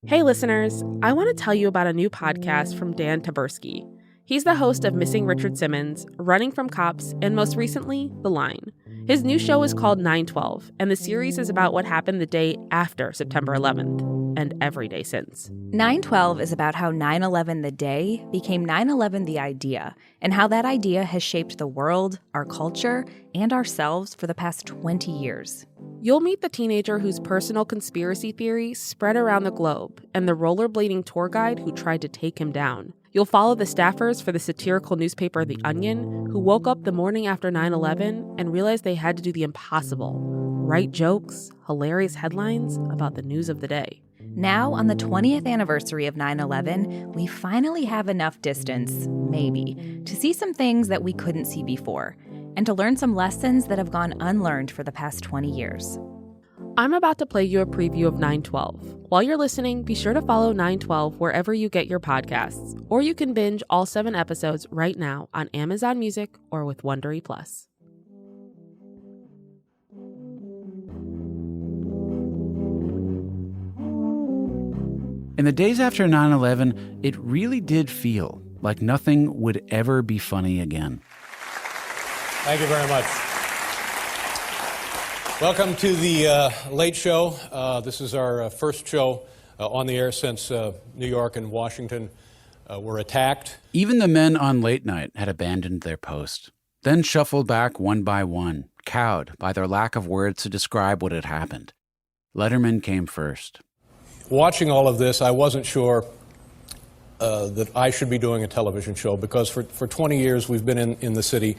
Hey listeners, I want to tell you about a new podcast from Dan Taberski. He's the host of Missing Richard Simmons, Running from Cops, and most recently, The Line. His new show is called 9/12, and the series is about what happened the day after September 11th, and every day since. 9/12 is about how 9/11 the day became 9/11 the idea, and how that idea has shaped the world, our culture, and ourselves for the past 20 years. You'll meet the teenager whose personal conspiracy theories spread around the globe, and the rollerblading tour guide who tried to take him down. You'll follow the staffers for the satirical newspaper The Onion, who woke up the morning after 9/11 and realized they had to do the impossible: write jokes, hilarious headlines about the news of the day. Now, on the 20th anniversary of 9/11, we finally have enough distance, maybe, to see some things that we couldn't see before, and to learn some lessons that have gone unlearned for the past 20 years. I'm about to play you a preview of 9/12. While you're listening, be sure to follow 9/12 wherever you get your podcasts, or you can binge all 7 episodes right now on Amazon Music or with Wondery Plus. In the days after 9/11, it really did feel like nothing would ever be funny again. Thank you very much. Welcome to the Late Show. This is our first show on the air since New York and Washington were attacked. Even the men on late night had abandoned their post, then shuffled back one by one, cowed by their lack of words to describe what had happened. Letterman came first. Watching all of this, I wasn't sure that I should be doing a television show because for 20 years we've been in the city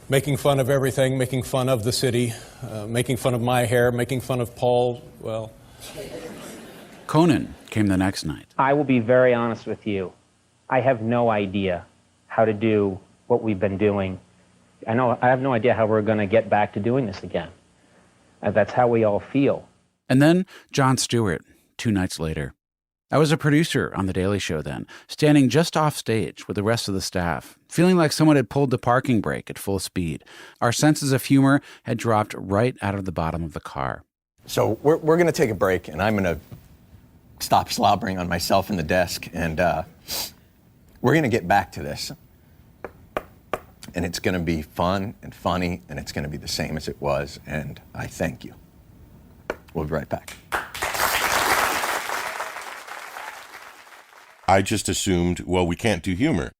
making fun of everything, making fun of the city, making fun of my hair, making fun of Paul, well. Conan came the next night. I will be very honest with you. I have no idea how to do what we've been doing. I have no idea how we're going to get back to doing this again. That's how we all feel. And then Jon Stewart, 2 nights later. I was a producer on The Daily Show then, standing just off stage with the rest of the staff, feeling like someone had pulled the parking brake at full speed. Our senses of humor had dropped right out of the bottom of the car. So we're going to take a break, and I'm going to stop slobbering on myself in the desk, and we're going to get back to this. And it's going to be fun and funny, and it's going to be the same as it was, and I thank you. We'll be right back. I just assumed, well, we can't do humor.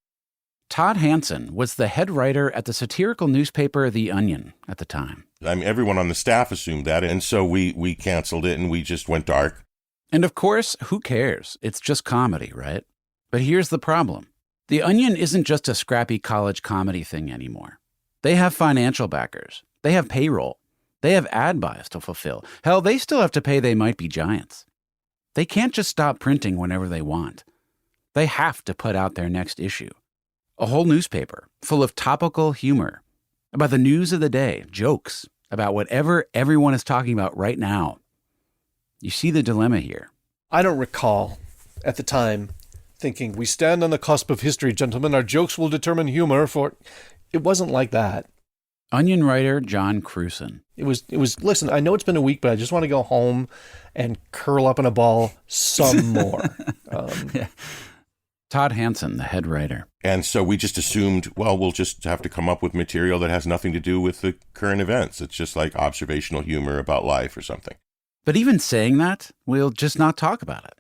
Todd Hanson was the head writer at the satirical newspaper The Onion at the time. I mean, everyone on the staff assumed that, and so we canceled it and we just went dark. And of course, who cares? It's just comedy, right? But here's the problem. The Onion isn't just a scrappy college comedy thing anymore. They have financial backers. They have payroll. They have ad buys to fulfill. Hell, they still have to pay They Might Be Giants. They can't just stop printing whenever they want. They have to put out their next issue. A whole newspaper full of topical humor about the news of the day, jokes about whatever everyone is talking about right now. You see the dilemma here. I don't recall, at the time, thinking, we stand on the cusp of history, gentlemen. Our jokes will determine humor for... It wasn't like that. Onion writer John Crewson. It was, listen, I know it's been a week, but I just want to go home and curl up in a ball some more. Yeah. Todd Hanson, the head writer. And so we just assumed, well, we'll just have to come up with material that has nothing to do with the current events. It's just like observational humor about life or something. But even saying that, we'll just not talk about it.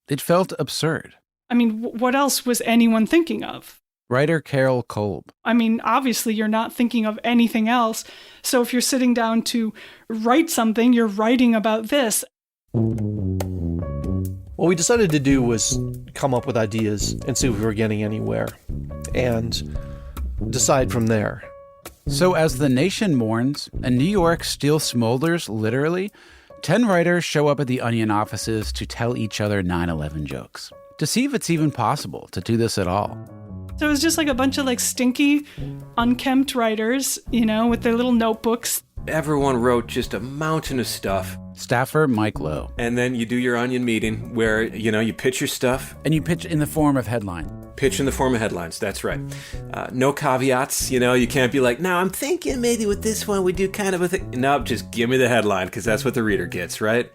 It felt absurd. I mean, what else was anyone thinking of? Writer Carol Kolb. I mean, obviously you're not thinking of anything else. So if you're sitting down to write something, you're writing about this. What we decided to do was come up with ideas and see if we were getting anywhere, and decide from there. So as the nation mourns and New York still smolders, literally, 10 writers show up at the Onion offices to tell each other 9/11 jokes, to see if it's even possible to do this at all. So it was just like a bunch of like stinky, unkempt writers, you know, with their little notebooks. Everyone wrote just a mountain of stuff. Staffer Mike Lowe. And then you do your Onion meeting where, you know, you pitch your stuff. And you pitch in the form of headline. Pitch in the form of headlines, that's right. No caveats, you know, you can't be like, no, I'm thinking maybe with this one we do kind of a thing. Nope, just give me the headline because that's what the reader gets, right?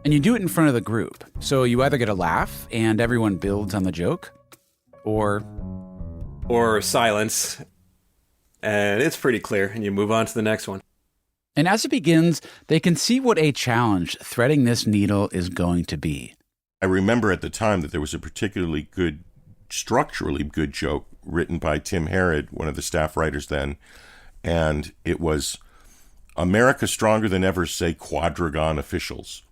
And you do it in front of the group. So you either get a laugh and everyone builds on the joke, or silence, and it's pretty clear, and you move on to the next one. And as it begins, they can see what a challenge threading this needle is going to be. I remember at the time that there was a particularly good, structurally good joke written by Tim Herod, one of the staff writers then, and it was, "America stronger than ever, say Quadragon officials."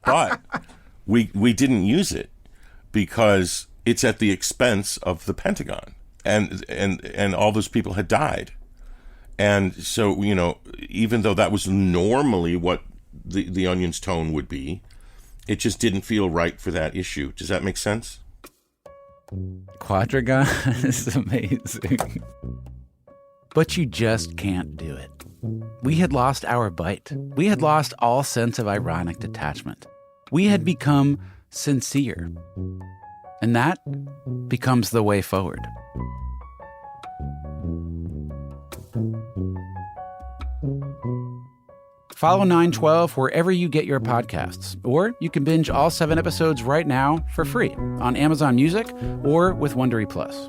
But we didn't use it because it's at the expense of the Pentagon, and all those people had died. And so, you know, even though that was normally what the Onion's tone would be, it just didn't feel right for that issue. Does that make sense? Quadragon is amazing. But you just can't do it. We had lost our bite. We had lost all sense of ironic detachment. We had become sincere. And that becomes the way forward. Follow 912 wherever you get your podcasts, or you can binge all 7 episodes right now for free on Amazon Music or with Wondery Plus.